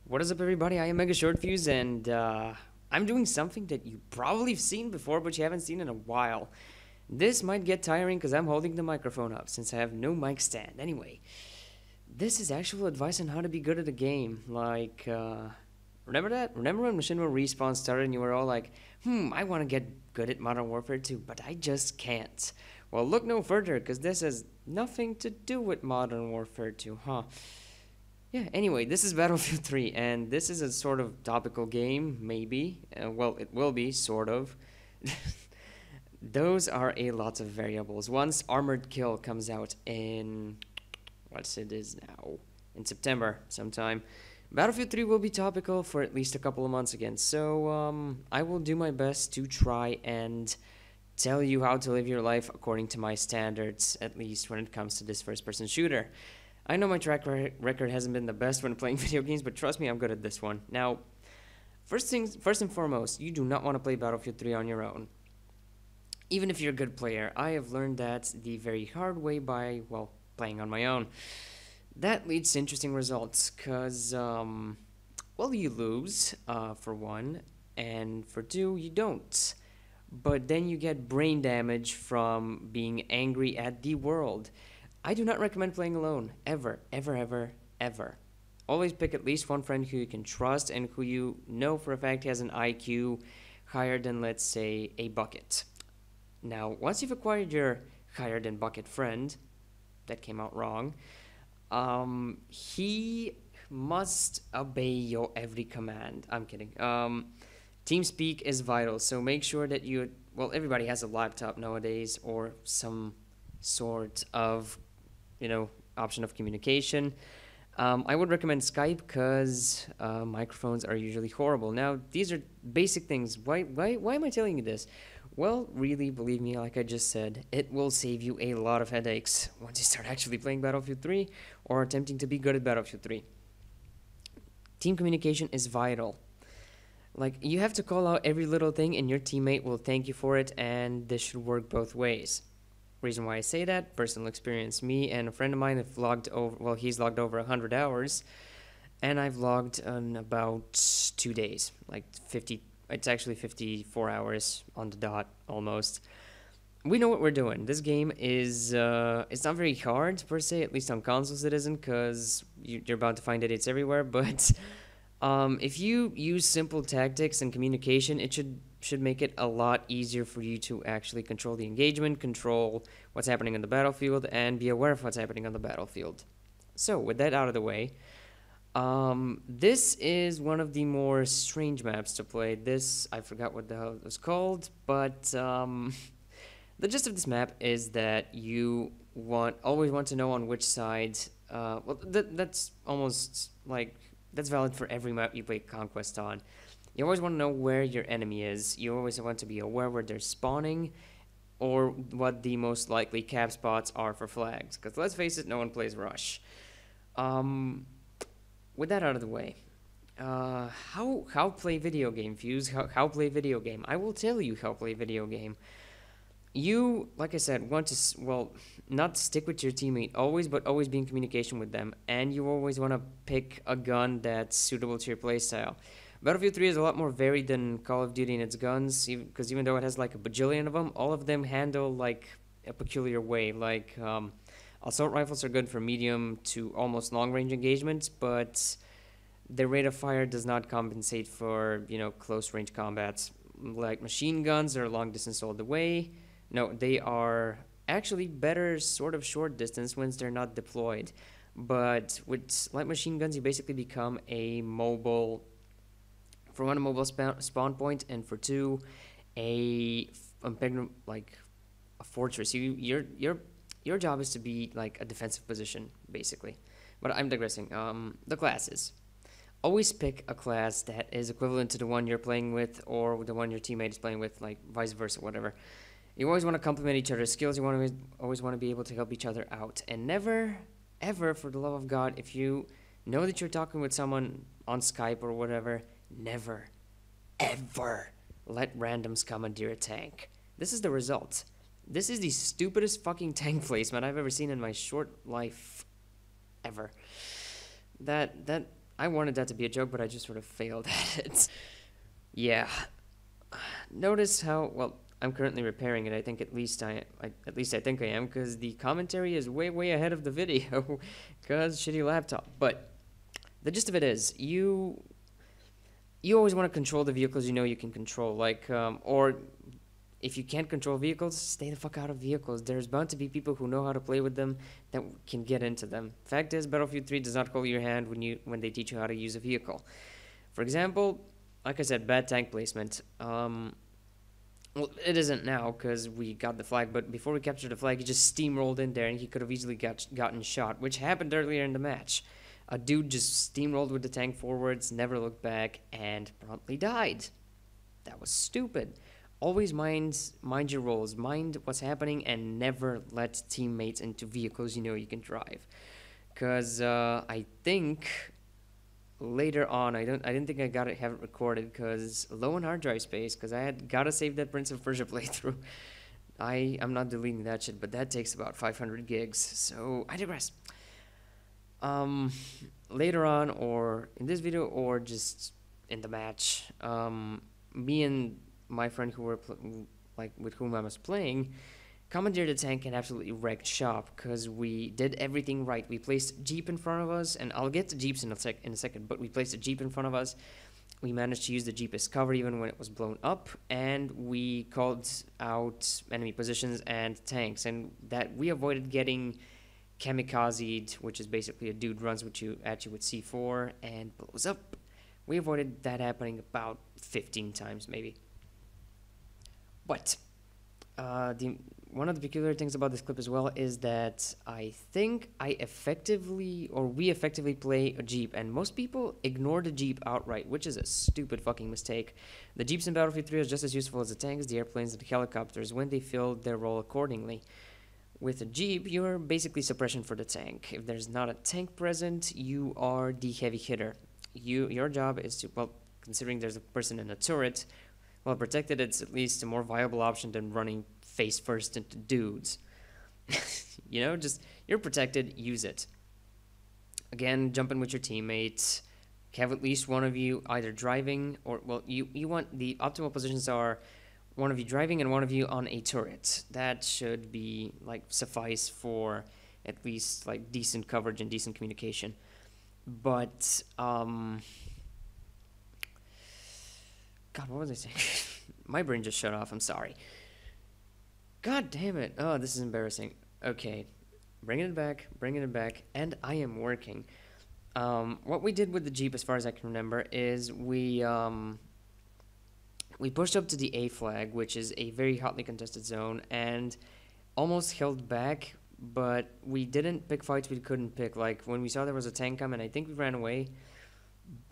What is up, everybody? I am Mega Short Fuse, and I'm doing something that you probably have seen before, but you haven't seen in a while. This might get tiring because I'm holding the microphone up since I have no mic stand. Anyway, this is actual advice on how to be good at a game. Remember that? Remember when Machinima Respawn started and you were all like, I want to get good at Modern Warfare 2, but I just can't. Well, look no further, because this has nothing to do with Modern Warfare 2, huh? Yeah, anyway, this is Battlefield 3, and this is a sort of topical game, maybe. Well, it will be, sort of. Those are a lot of variables. Once Armored Kill comes out in... what's it is now? In September, sometime. Battlefield 3 will be topical for at least a couple of months again, so I will do my best to try and tell you how to live your life according to my standards, at least when it comes to this first-person shooter. I know my track record hasn't been the best when playing video games, but trust me, I'm good at this one. Now, first and foremost, you do not want to play Battlefield 3 on your own. Even if you're a good player, I have learned that the very hard way by, well, playing on my own. That leads to interesting results, because, well, you lose, for one, and for two, you don't. But then you get brain damage from being angry at the world. I do not recommend playing alone, ever, ever, ever, ever. Always pick at least one friend who you can trust and who you know for a fact has an IQ higher than, let's say, a bucket. Now, once you've acquired your higher than bucket friend, that came out wrong, he must obey your every command. I'm kidding. TeamSpeak is vital, so make sure that well, everybody has a laptop nowadays or some sort of option of communication. I would recommend Skype because microphones are usually horrible. Now, these are basic things. Why am I telling you this? Well, really, believe me, like I just said, it will save you a lot of headaches once you start actually playing Battlefield 3 or attempting to be good at Battlefield 3. Team communication is vital. Like, you have to call out every little thing and your teammate will thank you for it, and this should work both ways. Reason why I say that, personal experience. Me and a friend of mine have logged over, well, he's logged over 100 hours, and I've logged on about 2 days, like 50, it's actually 54 hours on the dot, almost. We know what we're doing. This game is, it's not very hard, per se, at least on consoles it isn't, because you're bound to find idiots everywhere, but if you use simple tactics and communication, it should make it a lot easier for you to actually control the engagement, control what's happening on the battlefield, and be aware of what's happening on the battlefield. So, with that out of the way, this is one of the more strange maps to play. This, I forgot what the hell it was called, but the gist of this map is that you always want to know on which side, well, that's almost like, that's valid for every map you play Conquest on. You always want to know where your enemy is. You always want to be aware where they're spawning or what the most likely cap spots are for flags. Because let's face it, no one plays Rush. With that out of the way, how play video game, Fuse? How play video game? I will tell you how play video game. You, like I said, want to, well, not stick with your teammate always, but always be in communication with them. And you always want to pick a gun that's suitable to your playstyle. Battlefield 3 is a lot more varied than Call of Duty in its guns, because even though it has like a bajillion of them, all of them handle like a peculiar way. Like, assault rifles are good for medium to almost long-range engagements, but their rate of fire does not compensate for, close-range combats. Like, machine guns are long-distance all the way. No, they are actually better sort of short distance once they're not deployed. But with light machine guns, you basically become a mobile... For one, a mobile spawn point, and for two, a fortress. Your job is to be like a defensive position, basically. But I'm digressing. The classes. Always pick a class that is equivalent to the one you're playing with, or the one your teammate is playing with, like vice versa, whatever. You always want to complement each other's skills. You always want to be able to help each other out, and never, ever, for the love of God, if you know that you're talking with someone on Skype or whatever, never, ever let randoms commandeer a tank. This is the result. This is the stupidest fucking tank placement I've ever seen in my short life ever. That I wanted that to be a joke, but I just sort of failed at it. Yeah. Notice how well I'm currently repairing it. I think at least I think I am because the commentary is way ahead of the video because shitty laptop. But the gist of it is you always want to control the vehicles you know you can control. Or if you can't control vehicles, stay the fuck out of vehicles. There's bound to be people who know how to play with them that can get into them. Fact is, Battlefield 3 does not hold your hand when they teach you how to use a vehicle. For example, like I said, bad tank placement. Well, it isn't now because we got the flag, but before we captured the flag, he just steamrolled in there and he could have easily gotten shot, which happened earlier in the match. A dude just steamrolled with the tank forwards, never looked back, and promptly died. That was stupid. Always mind your roles, mind what's happening, and never let teammates into vehicles you know you can drive. Because I think later on, I didn't think I have it recorded because low on hard drive space. Because I had gotta save that Prince of Persia playthrough. I'm not deleting that shit, but that takes about 500 gigs. So I digress. Later on, or in this video, or just in the match, me and my friend who were with whom I was playing commandeered the tank and absolutely wrecked shop because we did everything right. We placed a jeep in front of us, and I'll get to jeeps in a second, but we placed a jeep in front of us. We managed to use the jeep as cover even when it was blown up, and we called out enemy positions and tanks, and that we avoided getting kamikazed, which is basically a dude runs at you with C4 and blows up. We avoided that happening about 15 times maybe. But one of the peculiar things about this clip as well is that I think we effectively play a Jeep, and most people ignore the Jeep outright, which is a stupid fucking mistake. The Jeeps in Battlefield 3 are just as useful as the tanks, the airplanes, and the helicopters when they fill their role accordingly. With a Jeep, you're basically suppression for the tank. If there's not a tank present, you are the heavy hitter. Your job is to, well, considering there's a person in a turret, well protected, it's at least a more viable option than running face first into dudes. You know, just, you're protected, use it. Again, jump in with your teammates. Have at least one of you either driving or, well, you want, the optimal positions are one of you driving and one of you on a turret. That should be, suffice for at least, decent coverage and decent communication. But, God, what was I saying? My brain just shut off, I'm sorry. God damn it. Oh, this is embarrassing. Okay, bringing it back, and I am working. What we did with the Jeep, as far as I can remember, is we pushed up to the A flag, which is a very hotly contested zone, and almost held back, but we didn't pick fights we couldn't pick. Like, when we saw there was a tank coming, I think we ran away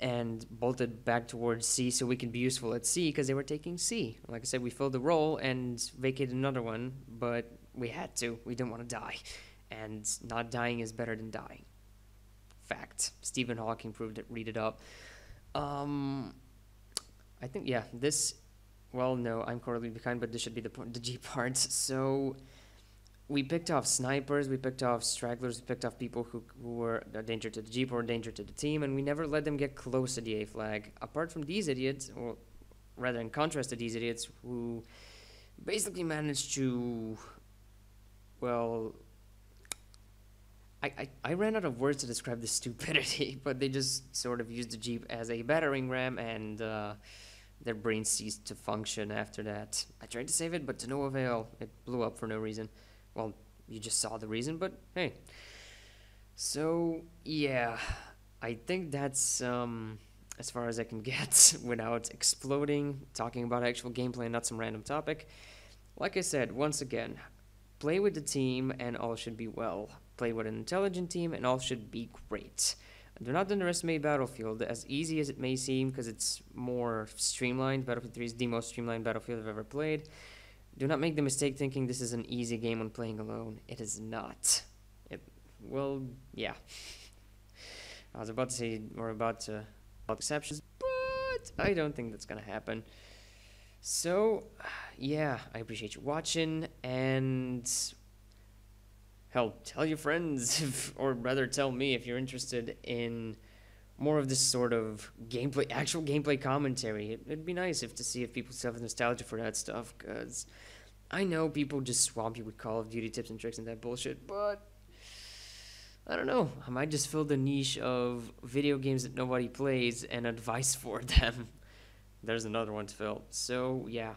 and bolted back towards C so we could be useful at C because they were taking C. Like I said, we filled the role and vacated another one, but we had to. We didn't want to die. And not dying is better than dying. Fact. Stephen Hawking proved it. Read it up. I think, yeah, this, well, no, I'm currently behind, but this should be the G parts. So we picked off snipers, we picked off stragglers, we picked off people who were a danger to the Jeep or a danger to the team, and we never let them get close to the A flag. Apart from these idiots, or rather in contrast to these idiots, who basically managed to, well, I ran out of words to describe the stupidity, but they just sort of used the Jeep as a battering ram, and their brain ceased to function after that. I tried to save it, but to no avail. It blew up for no reason. Well, you just saw the reason, but hey. So, yeah, I think that's as far as I can get without exploding, talking about actual gameplay and not some random topic. Like I said, once again, play with the team and all should be well. Play with an intelligent team and all should be great. Do not underestimate Battlefield, as easy as it may seem, because it's more streamlined. Battlefield 3 is the most streamlined Battlefield I've ever played. Do not make the mistake thinking this is an easy game when playing alone. It is not. Well, yeah. I was about to say, or about to, exceptions, but I don't think that's gonna happen. So, yeah, I appreciate you watching, and hell, tell your friends, or rather tell me if you're interested in more of this sort of gameplay, actual gameplay commentary. It'd be nice if to see if people still have nostalgia for that stuff, because I know people just swamp you with Call of Duty tips and tricks and that bullshit, but I don't know. I might just fill the niche of video games that nobody plays and advice for them. There's another one to fill. So, yeah.